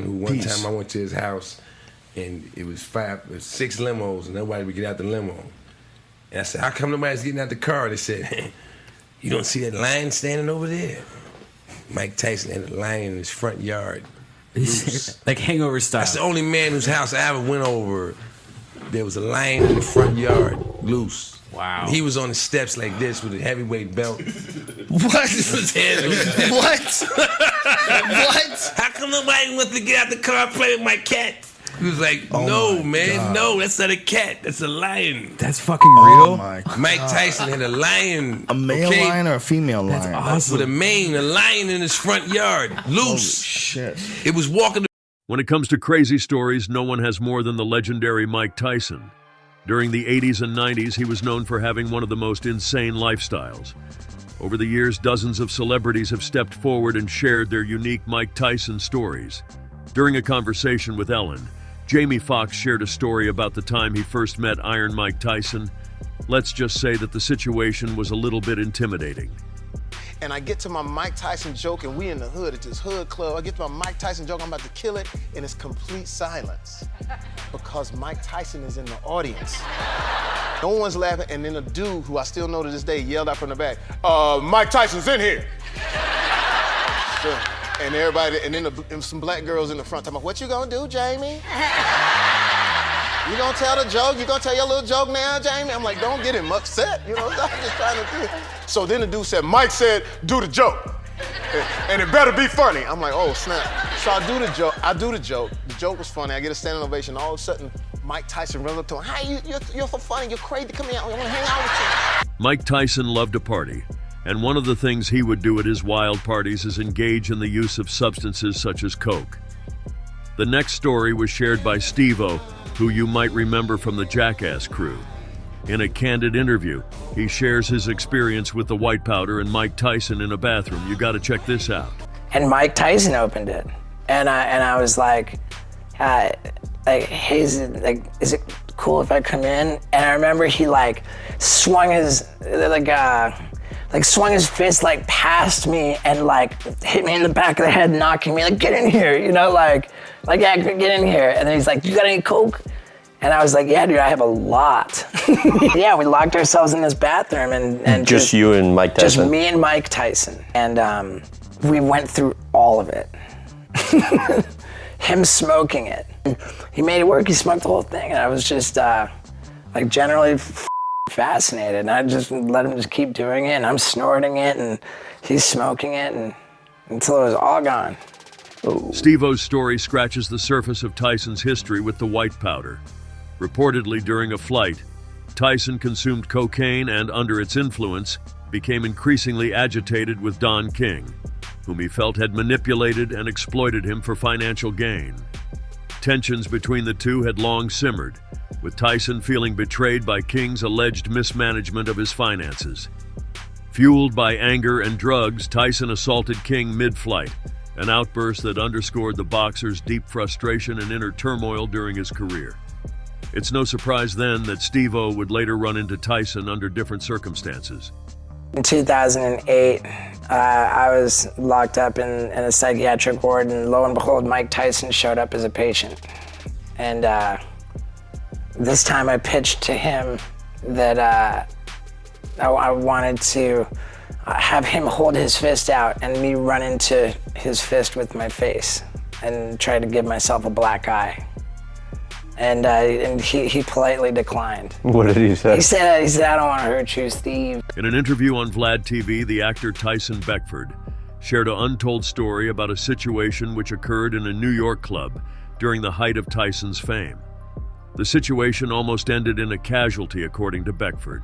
who one time I went to his house and it was 6 limos and nobody would get out the limo. And I said, how come nobody's getting out the car? They said, you don't see that lion standing over there? Mike Tyson had a lion in his front yard. Like Hangover style. That's the only man whose house I ever went over. There was a lion in the front yard, loose. Wow. And he was on the steps like this with a heavyweight belt. What? What? What? How come nobody wants to get out the car and play with my cat? He was like, no, man, God. No, that's not a cat. That's a lion. That's fucking real. Oh my God. Mike Tyson had a lion. A male lion or a female lion? That's awesome. With a mane, a lion in his front yard, loose. Holy shit. It was walking. When it comes to crazy stories, no one has more than the legendary Mike Tyson. During the 80s and 90s, he was known for having one of the most insane lifestyles. Over the years, dozens of celebrities have stepped forward and shared their unique Mike Tyson stories. During a conversation with Ellen, Jamie Foxx shared a story about the time he first met Iron Mike Tyson. Let's just say that the situation was a little bit intimidating. And I get to my Mike Tyson joke, and we in the hood at this hood club. I get to my Mike Tyson joke, I'm about to kill it, and it's complete silence. Because Mike Tyson is in the audience. No one's laughing, and then a dude who I still know to this day yelled out from the back, Mike Tyson's in here. So, and everybody, and then some black girls in the front talking about, what you gonna do, Jamie? You gonna tell the joke? You gonna tell your little joke now, Jamie? I'm like, don't get him upset, you know? I'm just trying to do. So then the dude said, Mike said, do the joke. And it better be funny. I'm like, oh, snap. So I do the joke. The joke was funny. I get a standing ovation. All of a sudden, Mike Tyson runs up to him. Hey, you're so funny. You're crazy. Come here. I want to hang out with you. Mike Tyson loved to party. And one of the things he would do at his wild parties is engage in the use of substances such as coke. The next story was shared by Steve-O, who you might remember from the Jackass crew. In a candid interview, he shares his experience with the white powder and Mike Tyson in a bathroom. You gotta check this out. And Mike Tyson opened it. And I was like, hey, is it cool if I come in? And I remember he swung his fist past me and hit me in the back of the head, knocking me get in here, yeah, get in here. And then he's like, you got any coke? And I was like, yeah, dude, I have a lot. Yeah, we locked ourselves in this bathroom and just you and Mike Tyson? Just me and Mike Tyson. And we went through all of it. Him smoking it. He made it work, he smoked the whole thing. And I was just generally fascinated. And I just let him just keep doing it. And I'm snorting it and he's smoking it and until it was all gone. Ooh. Steve-O's story scratches the surface of Tyson's history with the white powder. Reportedly during a flight, Tyson consumed cocaine and, under its influence, became increasingly agitated with Don King, whom he felt had manipulated and exploited him for financial gain. Tensions between the two had long simmered, with Tyson feeling betrayed by King's alleged mismanagement of his finances. Fueled by anger and drugs, Tyson assaulted King mid-flight, an outburst that underscored the boxer's deep frustration and inner turmoil during his career. It's no surprise then that Steve-O would later run into Tyson under different circumstances. In 2008, I was locked up in a psychiatric ward, and lo and behold, Mike Tyson showed up as a patient. And this time I pitched to him that I wanted to have him hold his fist out and me run into his fist with my face and try to give myself a black eye. And he politely declined. What did he say? He said, I don't want to hurt you, Steve. In an interview on Vlad TV, the actor Tyson Beckford shared an untold story about a situation which occurred in a New York club during the height of Tyson's fame. The situation almost ended in a casualty, according to Beckford.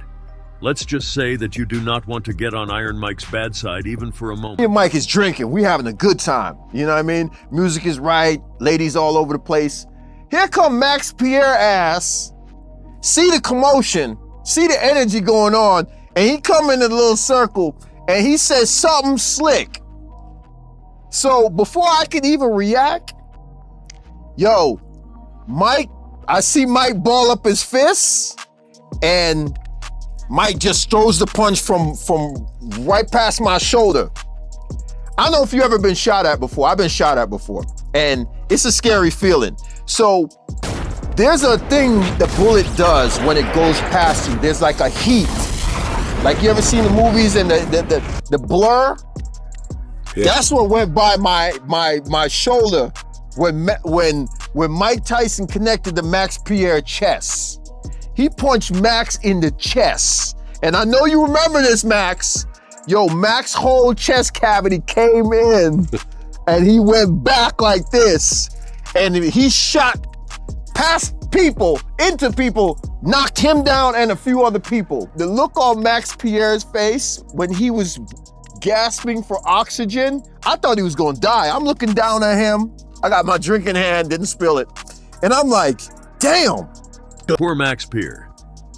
Let's just say that you do not want to get on Iron Mike's bad side even for a moment. Me and Mike is drinking. We having a good time. You know what I mean? Music is right. Ladies all over the place. Here come Max Pierre ass. See the commotion. See the energy going on. And he come in a little circle and he says something slick. So before I could even react, yo, Mike, I see Mike ball up his fists and Mike just throws the punch from right past my shoulder. I don't know if you ever been shot at before. I've been shot at before. And It's a scary feeling. So there's a thing the bullet does when it goes past you. There's like a heat. Like you ever seen the movies and the blur? Yeah. That's what went by my shoulder when Mike Tyson connected to Max Pierre's chest. He punched Max in the chest. And I know you remember this, Max. Yo, Max's whole chest cavity came in and he went back like this. And he shot past people, into people, knocked him down and a few other people. The look on Max Pierre's face when he was gasping for oxygen, I thought he was gonna die. I'm looking down at him. I got my drink in hand, didn't spill it. And I'm like, damn. Poor Max Pierre.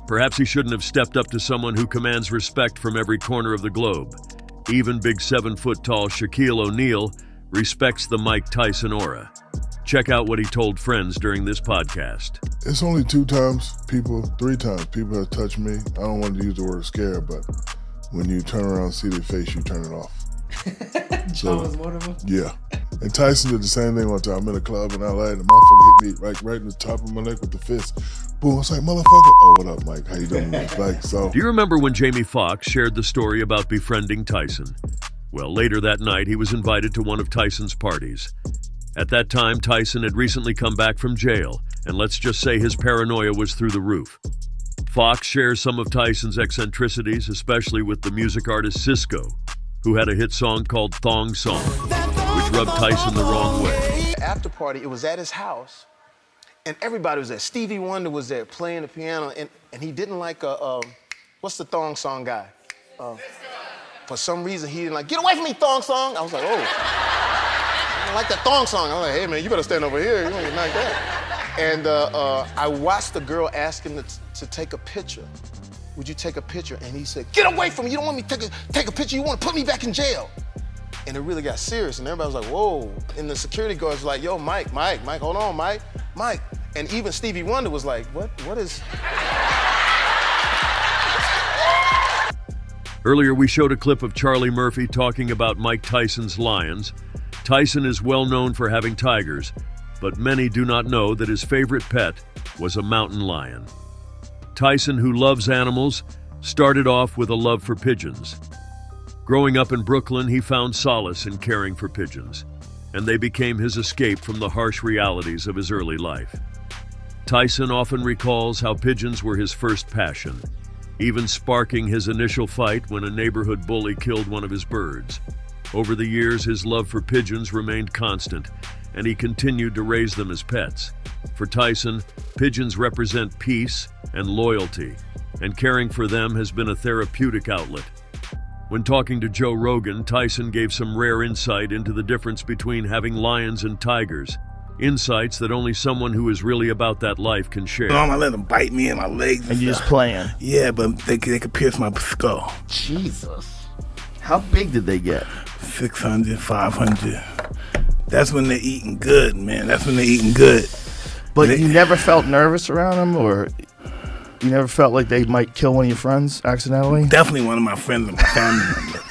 Perhaps he shouldn't have stepped up to someone who commands respect from every corner of the globe. Even big 7-foot-tall Shaquille O'Neal respects the Mike Tyson aura. Check out what he told friends during this podcast. It's only 3 times people have touched me. I don't want to use the word scare, but when you turn around and see their face, you turn it off. John was one of them? Yeah. And Tyson did the same thing one time. I'm in a club in LA and the motherfucker hit me right in the top of my neck with the fist. Boom, I was like, motherfucker. Oh, what up, Mike? How you doing? Like, so. Do you remember when Jamie Foxx shared the story about befriending Tyson? Well, later that night, he was invited to one of Tyson's parties. At that time, Tyson had recently come back from jail, and let's just say his paranoia was through the roof. Fox shares some of Tyson's eccentricities, especially with the music artist Cisco, who had a hit song called Thong Song, which rubbed Tyson the wrong way. After party, it was at his house, and everybody was there. Stevie Wonder was there playing the piano, and he didn't like what's the Thong Song guy? For some reason, he didn't like, get away from me, Thong Song. I was like, oh. I don't like that Thong Song. I was like, hey, man, you better stand over here. You don't get knocked that. And I watched the girl ask him to take a picture. Would you take a picture? And he said, get away from me. You don't want me to take a picture. You want to put me back in jail. And it really got serious. And everybody was like, whoa. And the security guards were like, yo, Mike, hold on, Mike. And even Stevie Wonder was like, what is... Earlier, we showed a clip of Charlie Murphy talking about Mike Tyson's lions. Tyson is well known for having tigers, but many do not know that his favorite pet was a mountain lion. Tyson, who loves animals, started off with a love for pigeons. Growing up in Brooklyn, he found solace in caring for pigeons, and they became his escape from the harsh realities of his early life. Tyson often recalls how pigeons were his first passion, even sparking his initial fight when a neighborhood bully killed one of his birds. Over the years, his love for pigeons remained constant, and he continued to raise them as pets. For Tyson, pigeons represent peace and loyalty, and caring for them has been a therapeutic outlet. When talking to Joe Rogan, Tyson gave some rare insight into the difference between having lions and tigers, insights that only someone who is really about that life can share. I let them bite me in my legs. And you're just playing. Yeah, but they could pierce my skull. Jesus. How big did they get? 600, 500. That's when they're eating good, man. That's when they're eating good. But you never felt nervous around them, or you never felt like they might kill one of your friends accidentally? Definitely one of my friends and my family members.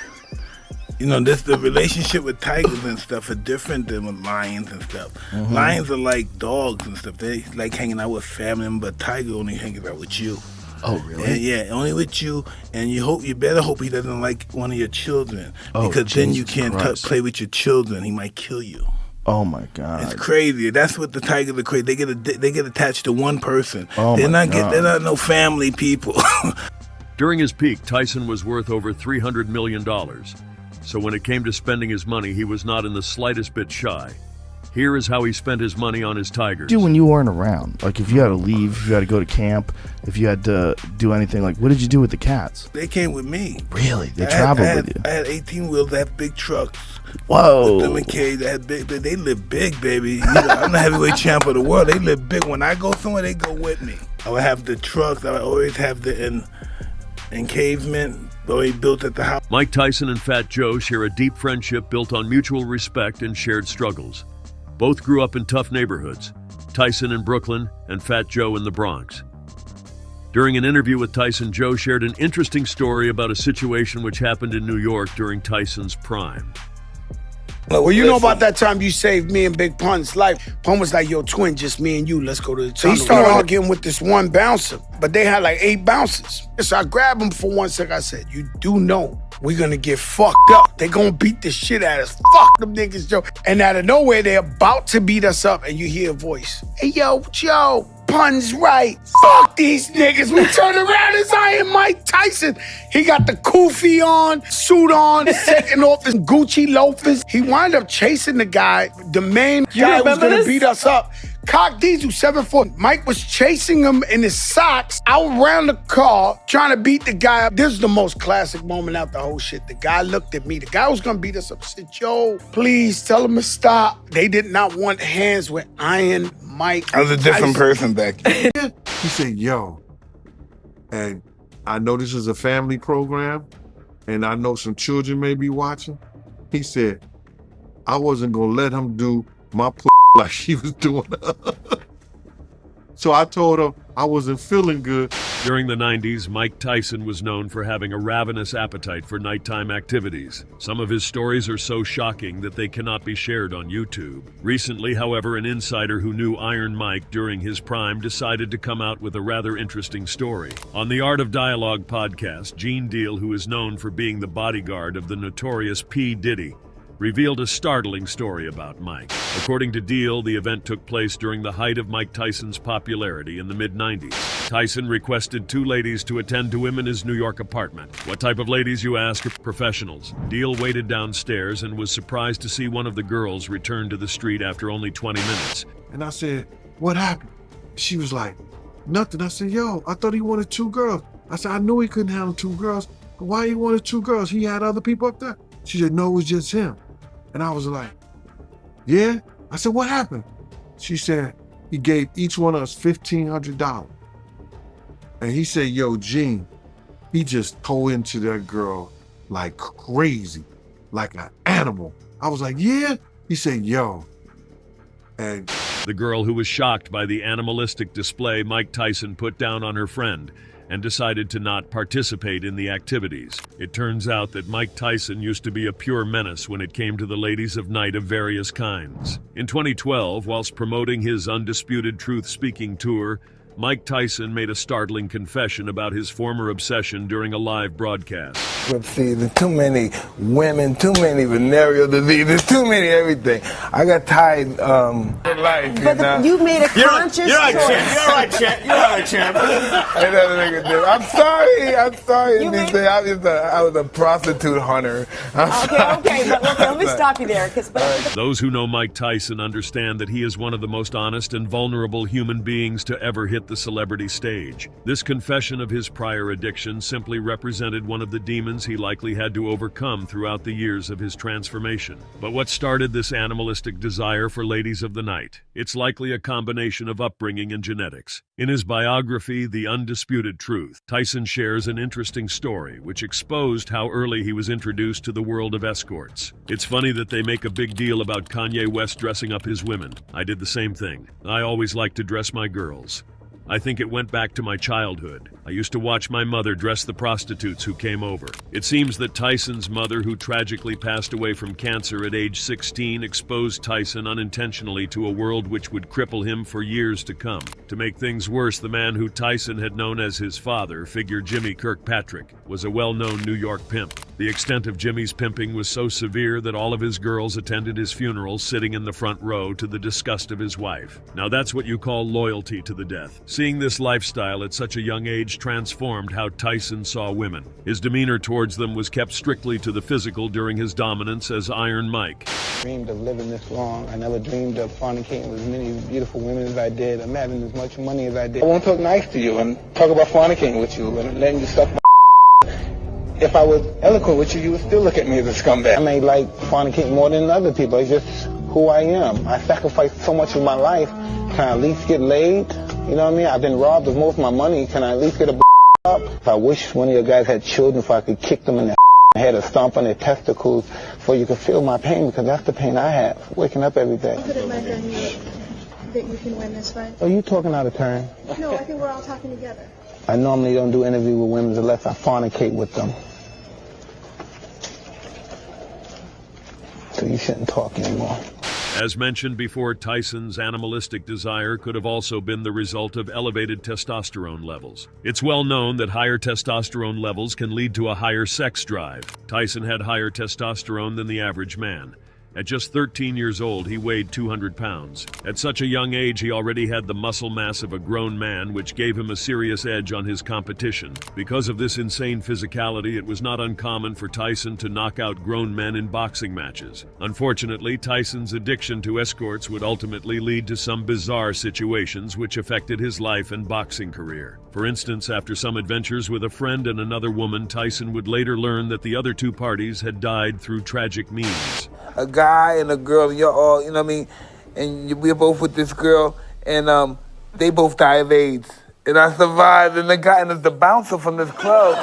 You know, the relationship with tigers and stuff are different than with lions and stuff. Mm-hmm. Lions are like dogs and stuff. They like hanging out with family, but tiger only hangs out with you. Oh, really? And yeah, only with you. And you better hope he doesn't like one of your children, because then you can't play with your children. He might kill you. Oh my God! It's crazy. That's what the tigers are crazy. They get attached to one person. Oh they're my not God. They're not no family people. During his peak, Tyson was worth over $300 million. So when it came to spending his money, he was not in the slightest bit shy. Here is how he spent his money on his tigers. Dude, when you weren't around, like if you had to leave, if you had to go to camp, if you had to do anything, like what did you do with the cats? They came with me. Really? They traveled with you? I had 18 wheels. I had big trucks. Whoa. With them and K, they had big. They live big, baby. You know, I'm the heavyweight champ of the world. They live big. When I go somewhere, they go with me. I would have the trucks. I would always have the encavement already built at the house. Mike Tyson and Fat Joe share a deep friendship built on mutual respect and shared struggles. Both grew up in tough neighborhoods, Tyson in Brooklyn and Fat Joe in the Bronx. During an interview with Tyson, Joe shared an interesting story about a situation which happened in New York during Tyson's prime. Well, you know about that time you saved me and Big Pun's life? Pun was like, yo, twin, just me and you, let's go to the tunnel. So he started arguing with this one bouncer, but they had like 8 bouncers. So I grabbed him for 1 second. I said, you do know we're gonna get fucked up. They gonna beat the shit out of us. Fuck them niggas, Joe. And out of nowhere, they're about to beat us up, and you hear a voice. Hey, yo, Joe, Pun's right. Fuck these niggas. We turn around, it's Iron Mike Tyson. He got the kufi on, suit on, taking off his Gucci loafers. He wound up chasing the guy, the main guy who was gonna beat us up. Cock Diesel, 7'4". Mike was chasing him in his socks out around the car, trying to beat the guy up. This is the most classic moment out the whole shit. The guy looked at me. The guy was gonna beat us up. I said, yo, please tell him to stop. They did not want hands with Iron Mike. I was a different person back then. He said, yo, and I know this is a family program, and I know some children may be watching. He said, I wasn't gonna let him do my like she was doing. So I told him I wasn't feeling good. During the 90s, Mike Tyson was known for having a ravenous appetite for nighttime activities. Some of his stories are so shocking that they cannot be shared on YouTube. Recently, however, an insider who knew Iron Mike during his prime decided to come out with a rather interesting story. On the Art of Dialogue podcast, Gene Deal, who is known for being the bodyguard of the notorious P. Diddy, revealed a startling story about Mike. According to Deal, the event took place during the height of Mike Tyson's popularity in the mid-90s. Tyson requested 2 ladies to attend to him in his New York apartment. What type of ladies, you ask? Professionals. Deal waited downstairs and was surprised to see one of the girls return to the street after only 20 minutes. And I said, what happened? She was like, nothing. I said, yo, I thought he wanted 2 girls. I said, I knew he couldn't handle 2 girls, but why he wanted 2 girls? He had other people up there? She said, no, it was just him. And I was like, yeah? I said, what happened? She said, he gave each one of us $1,500. And he said, yo, Gene, he just tore into that girl like crazy, like an animal. I was like, yeah? He said, yo. And the girl, who was shocked by the animalistic display Mike Tyson put down on her friend, and decided to not participate in the activities. It turns out that Mike Tyson used to be a pure menace when it came to the ladies of night of various kinds. In 2012, whilst promoting his Undisputed Truth speaking tour, Mike Tyson made a startling confession about his former obsession during a live broadcast. See, there's too many women, too many venereal diseases, too many everything. I got tired in life, you know? You made a conscious choice. You're right, champ. I'm sorry. I was a prostitute hunter. Okay, but let me stop you there. Those who know Mike Tyson understand that he is one of the most honest and vulnerable human beings to ever hit the celebrity stage. This confession of his prior addiction simply represented one of the demons he likely had to overcome throughout the years of his transformation. But what started this animalistic desire for ladies of the night? It's likely a combination of upbringing and genetics. In his biography, The Undisputed Truth, Tyson shares an interesting story which exposed how early he was introduced to the world of escorts. It's funny that they make a big deal about Kanye West dressing up his women. I did the same thing. I always liked to dress my girls. I think it went back to my childhood. I used to watch my mother dress the prostitutes who came over. It seems that Tyson's mother, who tragically passed away from cancer at age 16, exposed Tyson unintentionally to a world which would cripple him for years to come. To make things worse, the man who Tyson had known as his father, figure Jimmy Kirkpatrick, was a well-known New York pimp. The extent of Jimmy's pimping was so severe that all of his girls attended his funeral sitting in the front row, to the disgust of his wife. Now that's what you call loyalty to the death. Seeing this lifestyle at such a young age transformed how Tyson saw women. His demeanor towards them was kept strictly to the physical during his dominance as Iron Mike. I dreamed of living this long. I never dreamed of fornicating with as many beautiful women as I did, and having as much money as I did. I won't talk nice to you and talk about fornicating with you and letting you suck my If I was eloquent with you, you would still look at me as a scumbag. I may like fornicating more than other people. It's just who I am. I sacrificed so much of my life. Can I at least get laid? You know what I mean? I've been robbed of most of my money. Can I at least get a up? If I wish one of your guys had children, if I could kick them in their head or stomp on their testicles so you could feel my pain, because that's the pain I have, waking up every day. Put it like that you can win this fight. Are you talking out of turn? No, I think we're all talking together. I normally don't do interviews with women unless I fornicate with them. so you shouldn't talk anymore. As mentioned before, Tyson's animalistic desire could have also been the result of elevated testosterone levels. It's well known that higher testosterone levels can lead to a higher sex drive. Tyson had higher testosterone than the average man. At just 13 years old, he weighed 200 pounds. At such a young age, he already had the muscle mass of a grown man, which gave him a serious edge on his competition. Because of this insane physicality, it was not uncommon for Tyson to knock out grown men in boxing matches. Unfortunately, Tyson's addiction to escorts would ultimately lead to some bizarre situations which affected his life and boxing career. For instance, after some adventures with a friend and another woman, Tyson would later learn that the other two parties had died through tragic means. A guy and a girl, and you're all, you know what I mean? And we're both with this girl, and they both died of AIDS. And I survived, and it's the bouncer from this club.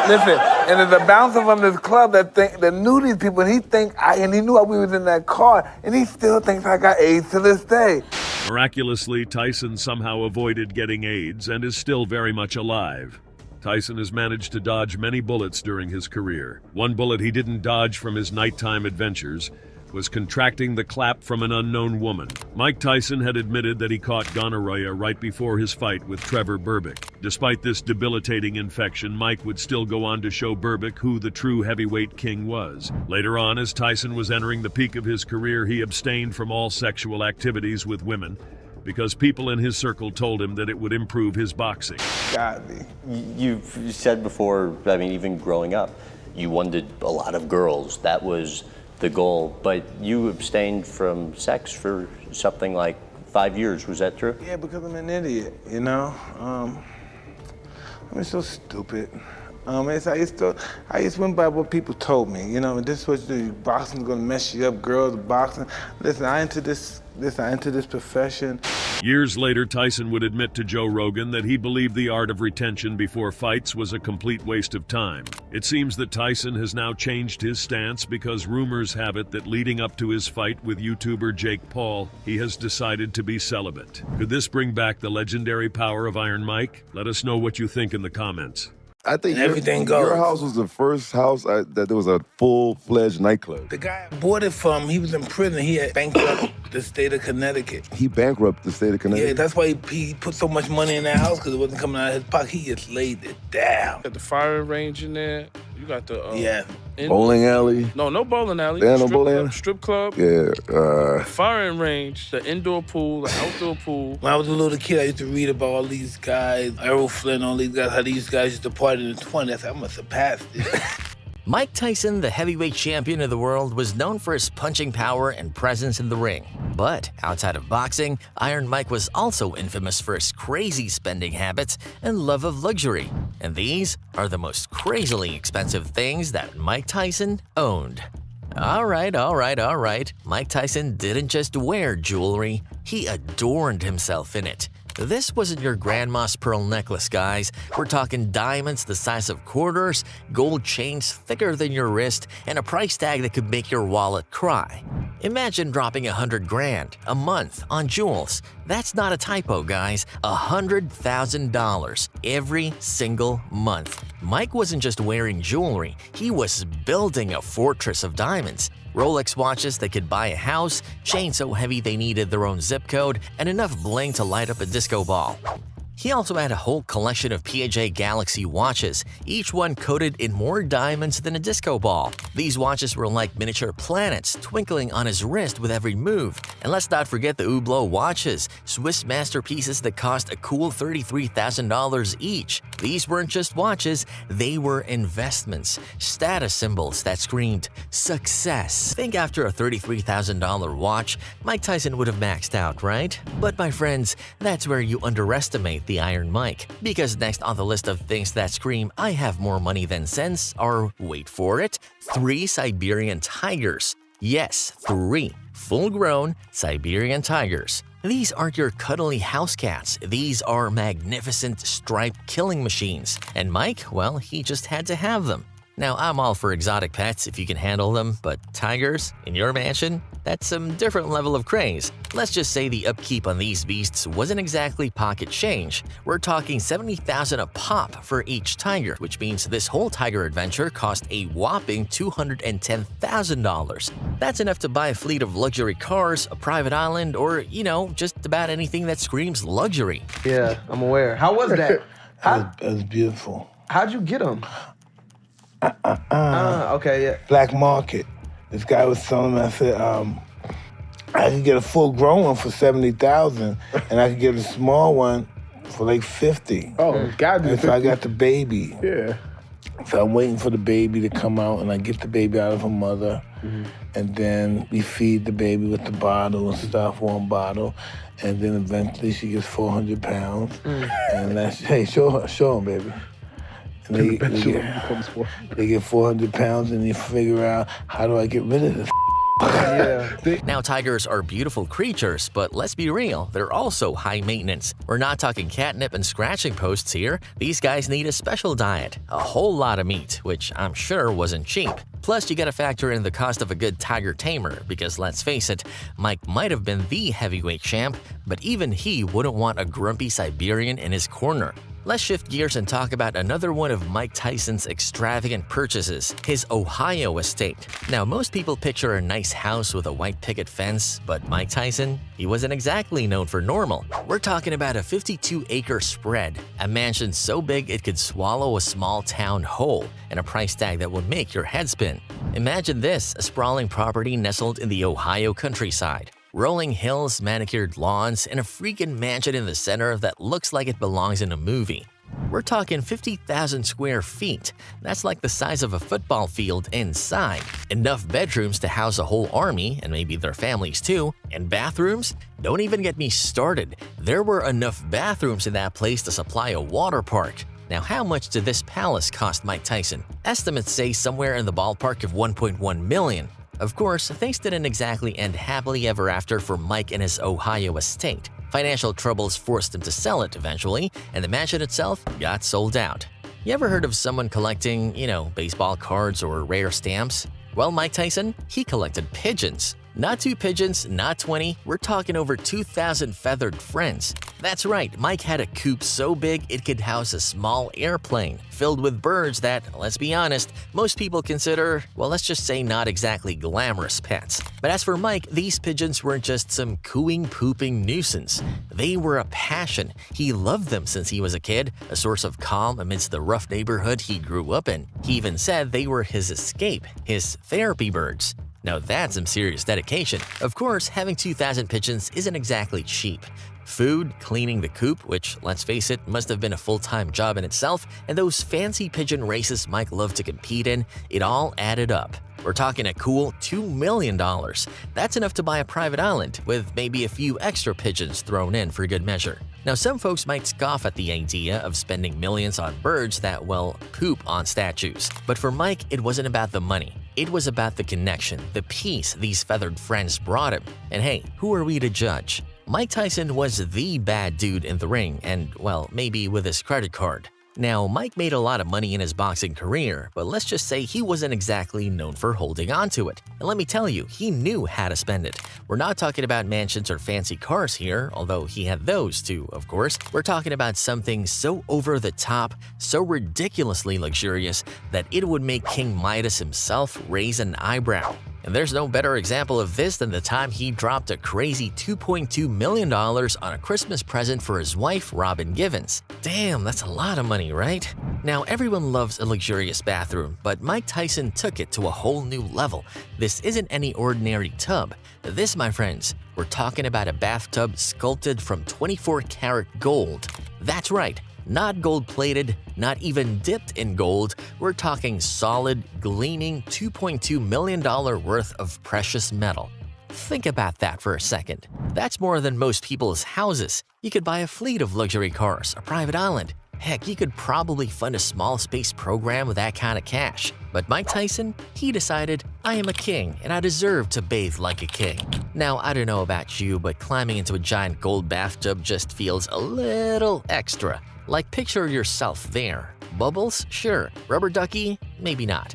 Listen, and it's the bouncer from this club that knew these people, and he knew we was in that car, and he still thinks I got AIDS to this day. Miraculously, Tyson somehow avoided getting AIDS and is still very much alive. Tyson has managed to dodge many bullets during his career. One bullet he didn't dodge from his nighttime adventures was contracting the clap from an unknown woman. Mike Tyson had admitted that he caught gonorrhea right before his fight with Trevor Berbick. Despite this debilitating infection, Mike would still go on to show Berbick who the true heavyweight king was. Later on, as Tyson was entering the peak of his career, he abstained from all sexual activities with women because people in his circle told him that it would improve his boxing. You said before, I mean, even growing up, you wanted a lot of girls. That was the goal. But you abstained from sex for something like 5 years. Was that true? Yeah, because I'm an idiot, you know? I'm so stupid. I just went by what people told me, you know, this was the boxing's gonna mess you up, girls, boxing. Listen, I entered this profession. Years later, Tyson would admit to Joe Rogan that he believed the art of retention before fights was a complete waste of time. It seems that Tyson has now changed his stance because rumors have it that leading up to his fight with YouTuber Jake Paul, he has decided to be celibate. Could this bring back the legendary power of Iron Mike? Let us know what you think in the comments. I think everything goes. Your house was the first house that there was a full-fledged nightclub. The guy I bought it from, he was in prison. He had bankrupted the state of Connecticut. He bankrupted the state of Connecticut? Yeah, that's why he put so much money in that house, because it wasn't coming out of his pocket. He just laid it down. Got the firing range in there. You got the bowling alley? No bowling alley. There no bowling alley? Strip club. Yeah. Firing range, the indoor pool, the outdoor pool. When I was a little kid, I used to read about all these guys, Errol Flynn, all these guys, how these guys used to party in the 20s. I must have passed it. Mike Tyson, the heavyweight champion of the world, was known for his punching power and presence in the ring. But outside of boxing, Iron Mike was also infamous for his crazy spending habits and love of luxury. And these are the most crazily expensive things that Mike Tyson owned. All right. Mike Tyson didn't just wear jewelry, he adorned himself in it. This wasn't your grandma's pearl necklace, guys. We're talking diamonds the size of quarters, gold chains thicker than your wrist, and a price tag that could make your wallet cry. Imagine dropping $100,000 a month on jewels. That's not a typo, guys. $100,000 every single month. Mike wasn't just wearing jewelry, he was building a fortress of diamonds. Rolex watches that could buy a house, chains so heavy they needed their own zip code, and enough bling to light up a disco ball. He also had a whole collection of Piaget Galaxy watches, each one coated in more diamonds than a disco ball. These watches were like miniature planets twinkling on his wrist with every move. And let's not forget the Hublot watches, Swiss masterpieces that cost a cool $33,000 each. These weren't just watches, they were investments, status symbols that screamed success. Think after a $33,000 watch, Mike Tyson would have maxed out, right? But my friends, that's where you underestimate the Iron Mike. Because next on the list of things that scream, I have more money than sense, are, wait for it, 3 Siberian tigers. Yes, 3 full-grown Siberian tigers. These aren't your cuddly house cats. These are magnificent striped killing machines. And Mike, well, he just had to have them. Now, I'm all for exotic pets if you can handle them, but tigers in your mansion? That's some different level of craze. Let's just say the upkeep on these beasts wasn't exactly pocket change. We're talking $70,000 a pop for each tiger, which means this whole tiger adventure cost a whopping $210,000. That's enough to buy a fleet of luxury cars, a private island, or, just about anything that screams luxury. Yeah, I'm aware. How was that? It was beautiful. How'd you get them? Okay, yeah. Black market. This guy was selling me, I said, I could get a full grown one for $70,000, and I could get a small one for like $50,000. Oh, God. And so I got the baby. Yeah. So I'm waiting for the baby to come out, and I get the baby out of her mother, and then we feed the baby with the bottle and stuff, warm bottle, and then eventually she gets 400 pounds, and that's, hey, show him, baby. And they get 400 pounds, and you figure out, how do I get rid of this? Now, tigers are beautiful creatures, but let's be real, they're also high maintenance. We're not talking catnip and scratching posts here. These guys need a special diet, a whole lot of meat, which I'm sure wasn't cheap. Plus, you gotta factor in the cost of a good tiger tamer, because let's face it, Mike might have been the heavyweight champ, but even he wouldn't want a grumpy Siberian in his corner. Let's shift gears and talk about another one of Mike Tyson's extravagant purchases, his Ohio estate. Now, most people picture a nice house with a white picket fence, but Mike Tyson, he wasn't exactly known for normal. We're talking about a 52-acre spread, a mansion so big it could swallow a small town whole, and a price tag that would make your head spin. Imagine this, a sprawling property nestled in the Ohio countryside. Rolling hills, manicured lawns, and a freaking mansion in the center that looks like it belongs in a movie. We're talking 50,000 square feet. That's like the size of a football field inside. Enough bedrooms to house a whole army, and maybe their families too. And bathrooms? Don't even get me started. There were enough bathrooms in that place to supply a water park. Now, how much did this palace cost Mike Tyson? Estimates say somewhere in the ballpark of $1.1 million. Of course, things didn't exactly end happily ever after for Mike and his Ohio estate. Financial troubles forced him to sell it eventually, and the mansion itself got sold out. You ever heard of someone collecting, baseball cards or rare stamps? Well, Mike Tyson, he collected pigeons. Not 2 pigeons, not 20, we're talking over 2,000 feathered friends. That's right, Mike had a coop so big it could house a small airplane, filled with birds that, let's be honest, most people consider, well, let's just say not exactly glamorous pets. But as for Mike, these pigeons weren't just some cooing, pooping nuisance. They were a passion. He loved them since he was a kid, a source of calm amidst the rough neighborhood he grew up in. He even said they were his escape, his therapy birds. Now that's some serious dedication. Of course, having 2,000 pigeons isn't exactly cheap. Food, cleaning the coop, which, let's face it, must have been a full-time job in itself, and those fancy pigeon races Mike loved to compete in, it all added up. We're talking a cool $2 million. That's enough to buy a private island, with maybe a few extra pigeons thrown in for good measure. Now, some folks might scoff at the idea of spending millions on birds that, poop on statues. But for Mike, it wasn't about the money. It was about the connection, the peace these feathered friends brought him. And hey, who are we to judge? Mike Tyson was the bad dude in the ring, and, maybe with his credit card. Now, Mike made a lot of money in his boxing career, but let's just say he wasn't exactly known for holding on to it. And let me tell you, he knew how to spend it. We're not talking about mansions or fancy cars here, although he had those too, of course. We're talking about something so over the top, so ridiculously luxurious, that it would make King Midas himself raise an eyebrow. And there's no better example of this than the time he dropped a crazy $2.2 million on a Christmas present for his wife, Robin Givens. Damn, that's a lot of money, right? Now, everyone loves a luxurious bathroom, but Mike Tyson took it to a whole new level. This isn't any ordinary tub. This, my friends, we're talking about a bathtub sculpted from 24-karat gold. That's right. Not gold-plated, not even dipped in gold, we're talking solid, gleaming $2.2 million worth of precious metal. Think about that for a second. That's more than most people's houses. You could buy a fleet of luxury cars, a private island. Heck, you could probably fund a small space program with that kind of cash. But Mike Tyson, he decided, I am a king and I deserve to bathe like a king. Now, I don't know about you, but climbing into a giant gold bathtub just feels a little extra. Like, picture yourself there, Bubbles? Sure. Rubber ducky? Maybe not.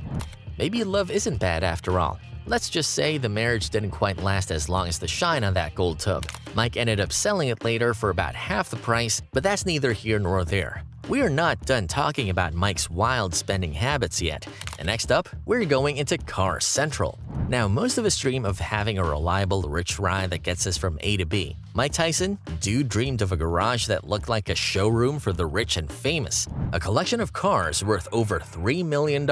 Maybe love isn't bad after all. Let's just say the marriage didn't quite last as long as the shine on that gold tub. Mike ended up selling it later for about half the price, but that's neither here nor there. We are not done talking about Mike's wild spending habits yet. And next up, we're going into Car Central. Now, most of us dream of having a reliable, rich ride that gets us from A to B. Mike Tyson, dude dreamed of a garage that looked like a showroom for the rich and famous. A collection of cars worth over $3 million.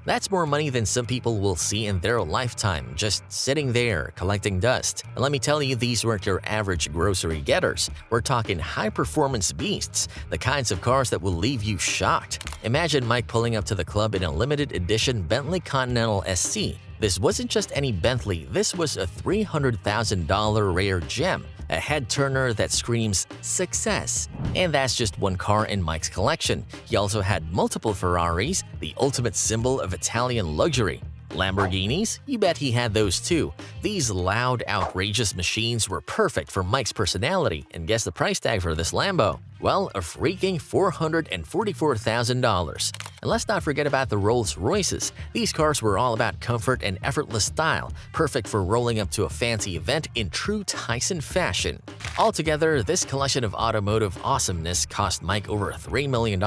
That's more money than some people will see in their lifetime, just sitting there collecting dust. And let me tell you, these weren't your average grocery getters. We're talking high-performance beasts, the kinds of cars that will leave you shocked. Imagine Mike pulling up to the club in a limited edition Bentley Continental SC. This wasn't just any Bentley, this was a $300,000 rare gem. A head-turner that screams success. And that's just one car in Mike's collection. He also had multiple Ferraris, the ultimate symbol of Italian luxury. Lamborghinis? You bet he had those too. These loud, outrageous machines were perfect for Mike's personality, and guess the price tag for this Lambo? Well, a freaking $444,000. And let's not forget about the Rolls Royces. These cars were all about comfort and effortless style, perfect for rolling up to a fancy event in true Tyson fashion. Altogether, this collection of automotive awesomeness cost Mike over $3 million.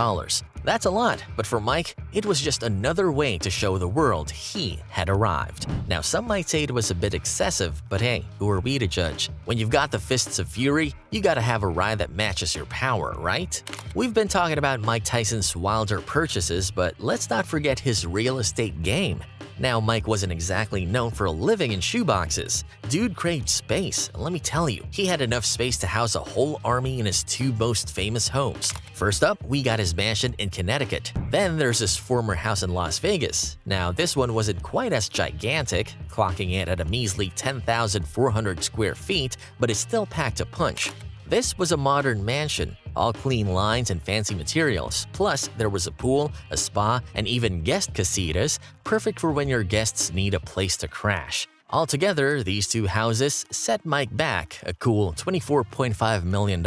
That's a lot, but for Mike, it was just another way to show the world he had arrived. Now, some might say it was a bit excessive, but hey, who are we to judge? When you've got the fists of fury, you gotta have a ride that matches your power, right? We've been talking about Mike Tyson's wilder purchases, but let's not forget his real estate game. Now, Mike wasn't exactly known for living in shoeboxes. Dude craved space, and let me tell you, he had enough space to house a whole army in his two most famous homes. First up, we got his mansion in Connecticut. Then there's his former house in Las Vegas. Now, this one wasn't quite as gigantic, clocking in at a measly 10,400 square feet, but it still packed a punch. This was a modern mansion, all clean lines and fancy materials. Plus, there was a pool, a spa, and even guest casitas, perfect for when your guests need a place to crash. Altogether, these two houses set Mike back a cool $24.5 million.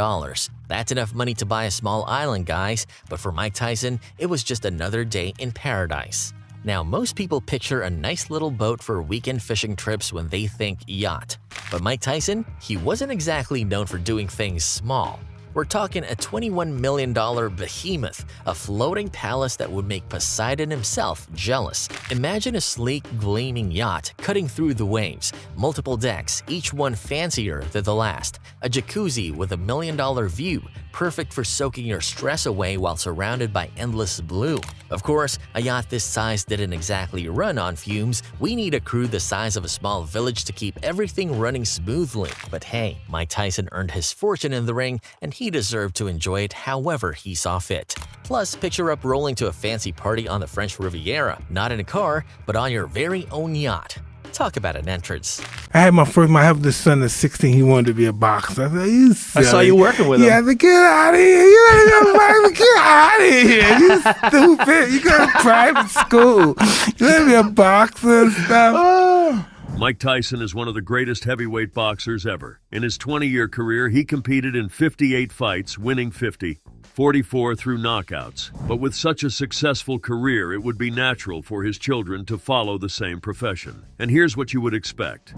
That's enough money to buy a small island, guys, but for Mike Tyson, it was just another day in paradise. Now, most people picture a nice little boat for weekend fishing trips when they think yacht. But Mike Tyson, he wasn't exactly known for doing things small. We're talking a $21 million behemoth, a floating palace that would make Poseidon himself jealous. Imagine a sleek, gleaming yacht cutting through the waves, multiple decks, each one fancier than the last, a jacuzzi with $1 million view, perfect for soaking your stress away while surrounded by endless blue. Of course, a yacht this size didn't exactly run on fumes. We need a crew the size of a small village to keep everything running smoothly. But hey, Mike Tyson earned his fortune in the ring, and he deserved to enjoy it however he saw fit. Plus, picture up rolling to a fancy party on the French Riviera, not in a car, but on your very own yacht. Talk about an entrance. I had I have this son that's 16. He wanted to be a boxer. I said, you silly. I saw you working with him. Yeah, I said, get out of here. You gotta go boxing. Get out of here. You stupid. You go to private school. You gotta be a boxer and stuff. Mike Tyson is one of the greatest heavyweight boxers ever. In his 20-year career, he competed in 58 fights, winning 50, 44 through knockouts. But with such a successful career, it would be natural for his children to follow the same profession. And here's what you would expect.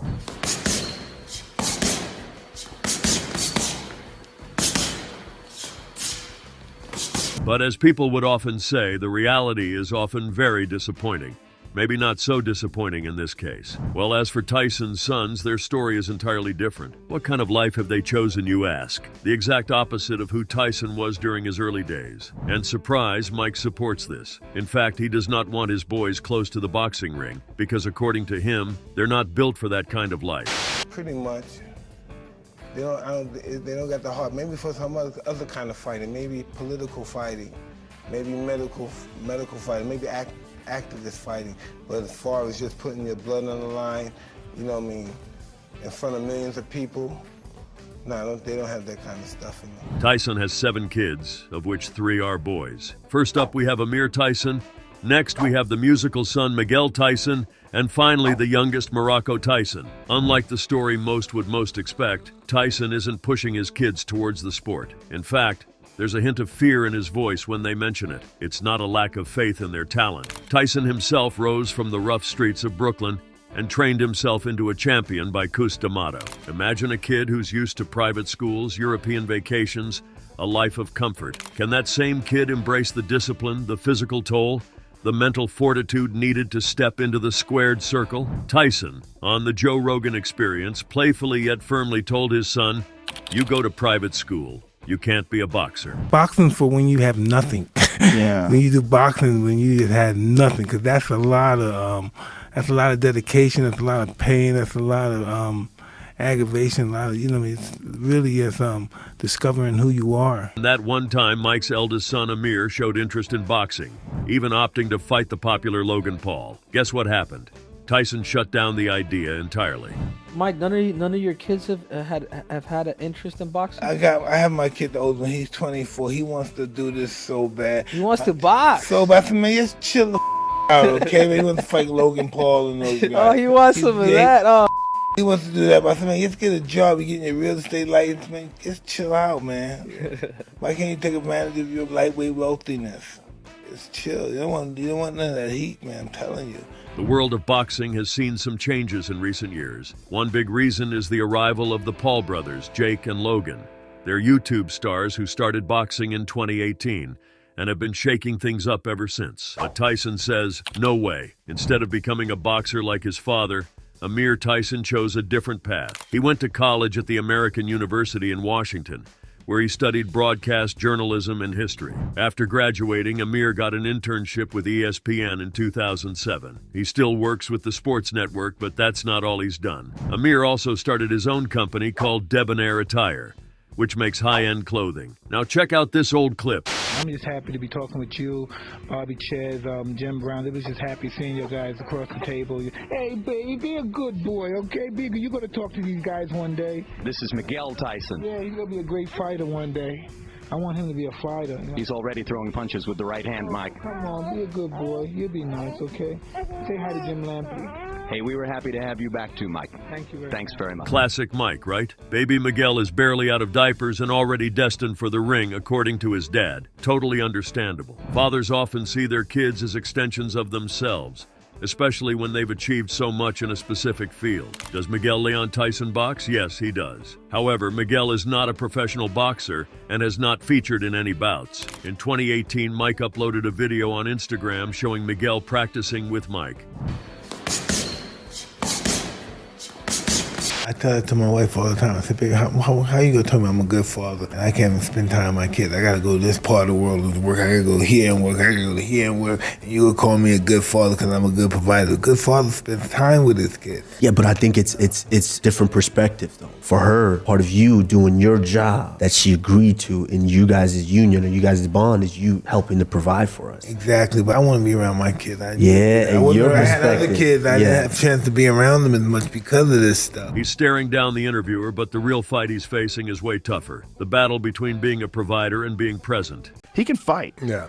But as people would often say, the reality is often very disappointing. Maybe not so disappointing in this case. Well, as for Tyson's sons, their story is entirely different. What kind of life have they chosen, you ask? The exact opposite of who Tyson was during his early days. And surprise, Mike supports this. In fact, he does not want his boys close to the boxing ring because, according to him, they're not built for that kind of life. Pretty much. They don't got the heart. Maybe for some other kind of fighting, maybe political fighting, maybe medical fighting, maybe activist fighting. But as far as just putting your blood on the line, you know what I mean, in front of millions of people, no, they don't have that kind of stuff in them. Tyson has 7 kids, of which 3 are boys. First up, we have Amir Tyson. Next, we have the musical son Miguel Tyson. And finally, the youngest Morocco Tyson. Unlike the story most would expect, Tyson isn't pushing his kids towards the sport. In fact, There's a hint of fear in his voice when they mention it. It's not a lack of faith in their talent. Tyson himself rose from the rough streets of Brooklyn and trained himself into a champion by Cus D'Amato. Imagine a kid who's used to private schools, European vacations, a life of comfort. Can that same kid embrace the discipline, the physical toll, the mental fortitude needed to step into the squared circle? Tyson, on the Joe Rogan Experience, playfully yet firmly told his son, "You go to private school. You can't be a boxer." Boxing's for when you have nothing. Yeah. When you do boxing, when you just had nothing, because that's a lot of dedication. That's a lot of pain. That's a lot of aggravation. A lot of, it's really just discovering who you are. And that one time, Mike's eldest son Amir showed interest in boxing, even opting to fight the popular Logan Paul. Guess what happened? Tyson shut down the idea entirely. Mike, none of your kids have had an interest in boxing. I have my kid, the old one. He's 24. He wants to do this so bad. He wants to box. So bad. I said, man, just chill the out, okay? He wants to fight Logan Paul and those guys. Oh, he wants some of that. Oh. He wants to do that, but I said, man, just get a job. You're getting your real estate license, man. Just chill out, man. Why can't you take advantage of your lightweight wealthiness? Just chill. You don't want none of that heat, man. I'm telling you. The world of boxing has seen some changes in recent years. One big reason is the arrival of the Paul brothers, Jake and Logan. They're YouTube stars who started boxing in 2018 and have been shaking things up ever since. But Tyson says, no way. Instead of becoming a boxer like his father, Amir Tyson chose a different path. He went to college at the American University in Washington, where he studied broadcast journalism and history. After graduating, Amir got an internship with ESPN in 2007. He still works with the sports network, but that's not all he's done. Amir also started his own company called Debonair Attire, which makes high-end clothing. Now check out this old clip. I'm just happy to be talking with you, Bobby Ches, Jim Brown. It was just happy seeing you guys across the table. Hey, baby, be a good boy, okay? Bigger, you're going to talk to these guys one day. This is Miguel Tyson. Yeah, he's going to be a great fighter one day. I want him to be a fighter. You know? He's already throwing punches with the right hand, Mike. Come on, be a good boy. You'll be nice, okay? Say hi to Jim Lampley. Hey, we were happy to have you back too, Mike. Thank you Thanks very much. Classic Mike, right? Baby Miguel is barely out of diapers and already destined for the ring, according to his dad. Totally understandable. Fathers often see their kids as extensions of themselves, especially when they've achieved so much in a specific field. Does Miguel Leon Tyson box? Yes, he does. However, Miguel is not a professional boxer and has not featured in any bouts. In 2018, Mike uploaded a video on Instagram showing Miguel practicing with Mike. I tell it to my wife all the time. I said, baby, how you gonna tell me I'm a good father and I can't even spend time with my kids? I gotta go to this part of the world to work. I gotta go here and work. I gotta go to here and work. And you gonna call me a good father because I'm a good provider. A good father spends time with his kids. Yeah, but I think it's different perspective though. For her, part of you doing your job that she agreed to in you guys' union or you guys' bond is you helping to provide for us. Exactly, but I want to be around my kids. And your perspective. I had other kids. I didn't have a chance to be around them as much because of this stuff. He's staring down the interviewer, but the real fight he's facing is way tougher. The battle between being a provider and being present. He can fight. Yeah.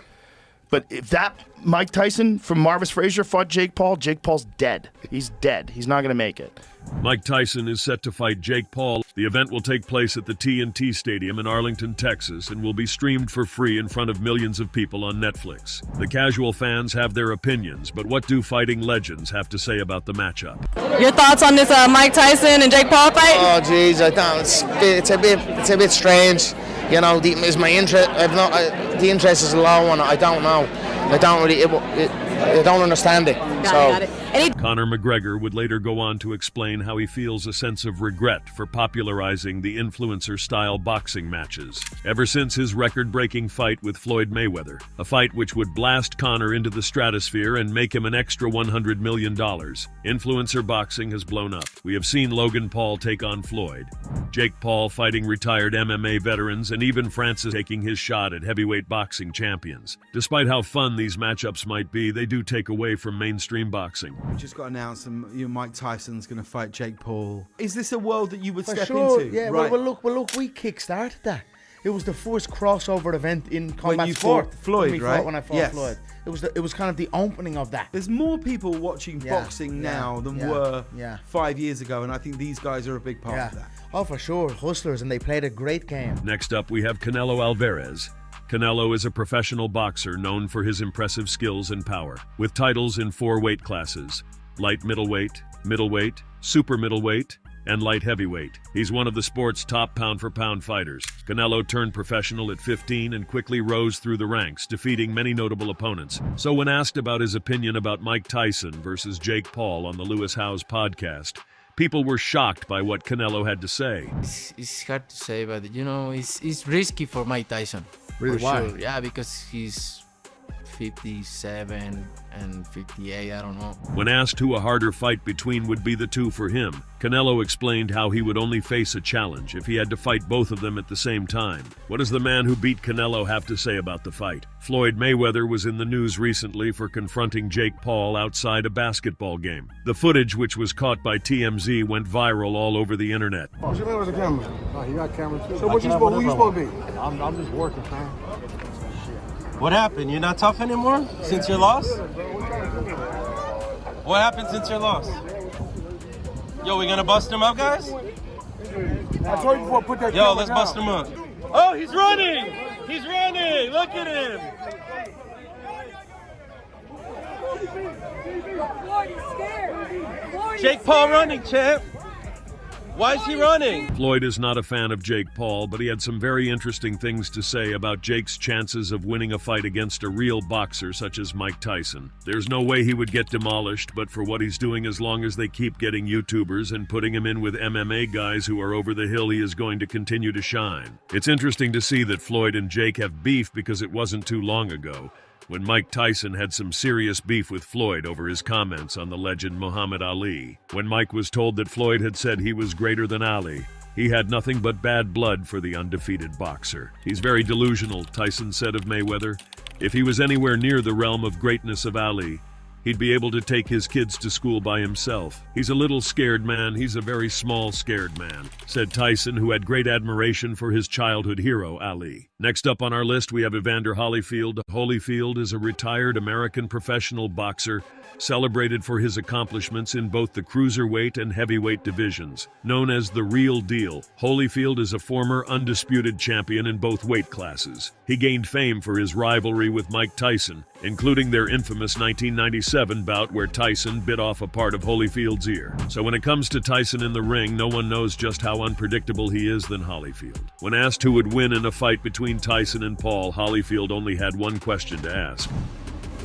But if that Mike Tyson from Marvis Frazier fought Jake Paul's dead. He's dead. He's not going to make it. Mike Tyson is set to fight Jake Paul. The event will take place at the TNT Stadium in Arlington, Texas, and will be streamed for free in front of millions of people on Netflix. The casual fans have their opinions, but what do fighting legends have to say about the matchup? Your thoughts on this Mike Tyson and Jake Paul fight? Oh, geez, I don't. It's a bit strange. You know, is my interest? The interest is a low one. I don't know. I don't really. I don't understand it. Got it. Conor McGregor would later go on to explain how he feels a sense of regret for popularizing the influencer-style boxing matches. Ever since his record-breaking fight with Floyd Mayweather, a fight which would blast Conor into the stratosphere and make him an extra $100 million, influencer boxing has blown up. We have seen Logan Paul take on Floyd, Jake Paul fighting retired MMA veterans, and even Francis taking his shot at heavyweight boxing champions. Despite how fun these matchups might be, they do take away from mainstream boxing. We just got announced Mike Tyson's going to fight Jake Paul. Is this a world that you would For step sure, into? yeah. Right. Well, look, we kick-started that. It was the first crossover event in combat When you sport. fought Floyd, right? When I fought Yes. Floyd. It was kind of the opening of that. There's more people watching boxing now than were 5 years ago, and I think these guys are a big part of that. Oh, for sure. Hustlers, and they played a great game. Next up, we have Canelo Alvarez. Canelo is a professional boxer known for his impressive skills and power, with titles in 4 weight classes: light middleweight, middleweight, super middleweight, and light heavyweight. He's one of the sport's top pound-for-pound fighters. Canelo turned professional at 15 and quickly rose through the ranks, defeating many notable opponents. So when asked about his opinion about Mike Tyson versus Jake Paul on the Lewis Howes podcast, people were shocked by what Canelo had to say. It's hard to say, but you know, it's risky for Mike Tyson. Really? For Why? sure. Yeah, because he's 57 and 58, I don't know. When asked who a harder fight between would be the two for him, Canelo explained how he would only face a challenge if he had to fight both of them at the same time. What does the man who beat Canelo have to say about the fight? Floyd Mayweather was in the news recently for confronting Jake Paul outside a basketball game. The footage, which was caught by TMZ, went viral all over the internet. What's your name with the camera? Oh, he got camera too. So who you supposed to be? I'm just working, man. What happened? You're not tough anymore since your loss? What happened since your loss? Yo, we gonna bust him up, guys? I told you before, put that Yo, camera let's down. bust him up. Oh, he's running! He's running! Look at him! Jake Paul running, champ! Why is he running? Floyd is not a fan of Jake Paul, but he had some very interesting things to say about Jake's chances of winning a fight against a real boxer such as Mike Tyson. There's no way he would get demolished, but for what he's doing, as long as they keep getting YouTubers and putting him in with MMA guys who are over the hill, he is going to continue to shine. It's interesting to see that Floyd and Jake have beef, because it wasn't too long ago when Mike Tyson had some serious beef with Floyd over his comments on the legend Muhammad Ali. When Mike was told that Floyd had said he was greater than Ali, he had nothing but bad blood for the undefeated boxer. He's very delusional, Tyson said of Mayweather. If he was anywhere near the realm of greatness of Ali, he'd be able to take his kids to school by himself. He's a little scared man. He's a very small scared man, said Tyson, who had great admiration for his childhood hero, Ali. Next up on our list, we have Evander Holyfield. Holyfield is a retired American professional boxer, celebrated for his accomplishments in both the cruiserweight and heavyweight divisions. Known as the Real Deal, Holyfield is a former undisputed champion in both weight classes. He gained fame for his rivalry with Mike Tyson, including their infamous 1997 bout where Tyson bit off a part of Holyfield's ear. So when it comes to Tyson in the ring, no one knows just how unpredictable he is than Holyfield. When asked who would win in a fight between Tyson and Paul, Holyfield only had one question to ask.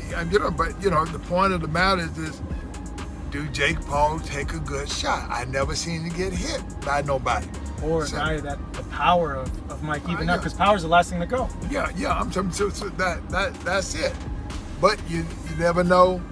But the point of the matter is this: do Jake Paul take a good shot? I never seen him get hit by nobody. Or a guy that the power of Mike even up, because power's the last thing to go. Yeah, I'm so that's it. But you never know.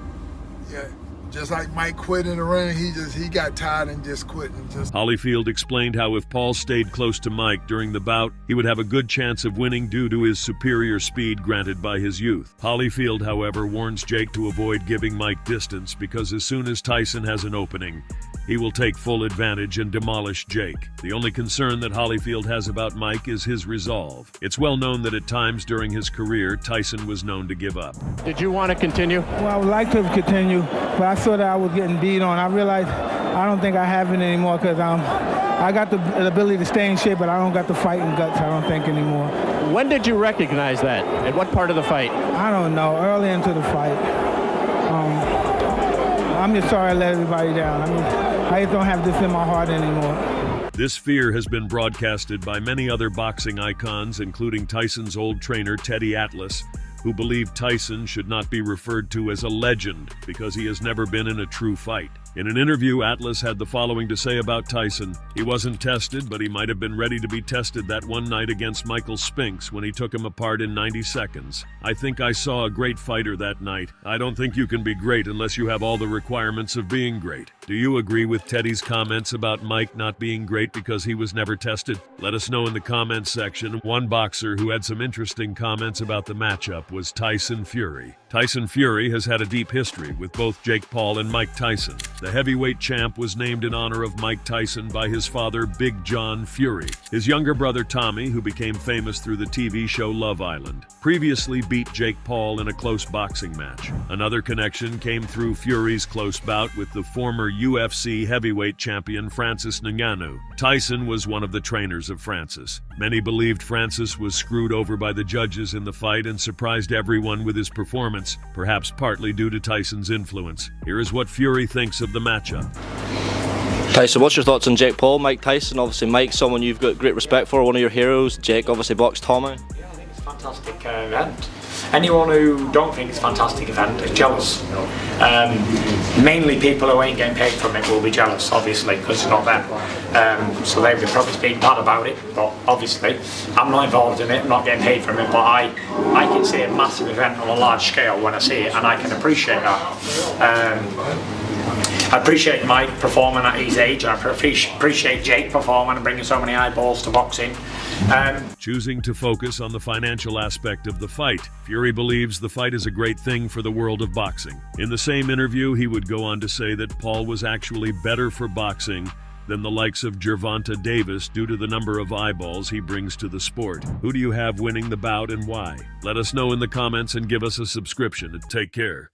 Yeah. Just like Mike quit in the ring, he got tired and just quit. Holyfield explained how if Paul stayed close to Mike during the bout, he would have a good chance of winning due to his superior speed granted by his youth. Holyfield, however, warns Jake to avoid giving Mike distance, because as soon as Tyson has an opening, he will take full advantage and demolish Jake. The only concern that Holyfield has about Mike is his resolve. It's well known that at times during his career, Tyson was known to give up. Did you want to continue? Well, I would like to continue, but I saw that I was getting beat on. I realized I don't think I have it anymore, because I got the ability to stay in shape, but I don't got the fighting guts, I don't think, anymore. When did you recognize that? At what part of the fight? I don't know, early into the fight. I'm just sorry I let everybody down. I just don't have this in my heart anymore. This fear has been broadcasted by many other boxing icons, including Tyson's old trainer, Teddy Atlas, who believed Tyson should not be referred to as a legend because he has never been in a true fight. In an interview, Atlas had the following to say about Tyson: he wasn't tested, but he might have been ready to be tested that one night against Michael Spinks when he took him apart in 90 seconds. I think I saw a great fighter that night. I don't think you can be great unless you have all the requirements of being great. Do you agree with Teddy's comments about Mike not being great because he was never tested? Let us know in the comments section. One boxer who had some interesting comments about the matchup was Tyson Fury. Tyson Fury has had a deep history with both Jake Paul and Mike Tyson. The heavyweight champ was named in honor of Mike Tyson by his father, Big John Fury. His younger brother, Tommy, who became famous through the TV show Love Island, previously beat Jake Paul in a close boxing match. Another connection came through Fury's close bout with the former UFC heavyweight champion Francis Ngannou. Tyson was one of the trainers of Francis. Many believed Francis was screwed over by the judges in the fight and surprised everyone with his performance, perhaps partly due to Tyson's influence. Here is what Fury thinks of the matchup. Tyson, what's your thoughts on Jake Paul? Mike Tyson, obviously Mike's someone you've got great respect for, one of your heroes. Jake obviously boxed Tommy. Yeah, I think it's a fantastic event. Anyone who don't think it's a fantastic event is jealous. Mainly people who ain't getting paid from it will be jealous, obviously, because it's not them. So they'll be probably speaking bad about it, but obviously I'm not involved in it, I'm not getting paid from it, but I can see a massive event on a large scale when I see it, and I can appreciate that. I appreciate Mike performing at his age, and I appreciate Jake performing and bringing so many eyeballs to boxing. Choosing to focus on the financial aspect of the fight, Fury believes the fight is a great thing for the world of boxing. In the same interview, he would go on to say that Paul was actually better for boxing than the likes of Gervonta Davis due to the number of eyeballs he brings to the sport. Who do you have winning the bout and why? Let us know in the comments and give us a subscription, and take care.